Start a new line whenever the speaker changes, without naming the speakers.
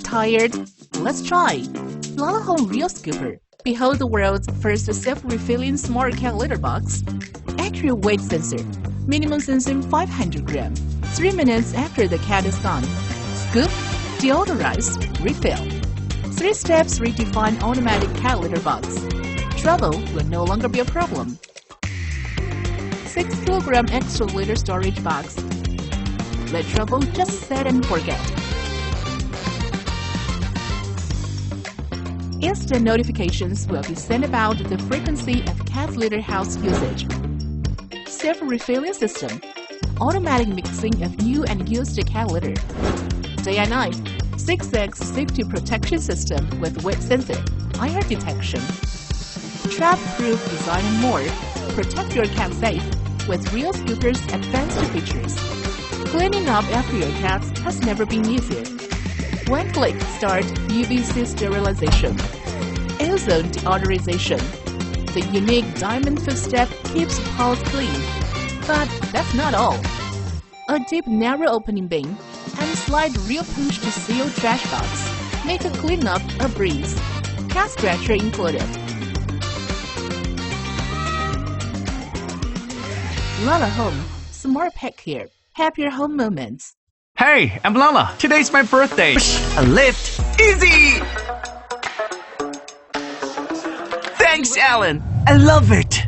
Tired? Let's try LALAHOME RealScooper. Behold the world's first self-refilling smart cat litter box. Accurate weight sensor. Minimum sensing 500 grams. 3 minutes after the cat is gone. Scoop, deodorize, refill. 3 steps redefine automatic cat litter box. Travel will no longer be a problem. 6 kg extra litter storage box. Let travel just set and forget. Instant notifications will be sent about the frequency of cat litter house usage. Self-refilling system. Automatic mixing of new and used cat litter. Day and night. 6x safety protection system with weight sensor, IR detection. Trap-proof design and more. Protect your cat safe with RealScooper's advanced features. Cleaning up after your cat has never been easier. One click, start UVC sterilization. Ozone deodorization. The unique diamond footstep keeps paws clean. But that's not all. A deep, narrow opening bin and slide real push to seal trash box. Make a cleanup a breeze. Cat scratcher included. LALAHOME, smart pet care. Happier home moments.
Hey, I'm Lala. Today's my birthday. A lift. Easy! Thanks, Alan. I love it.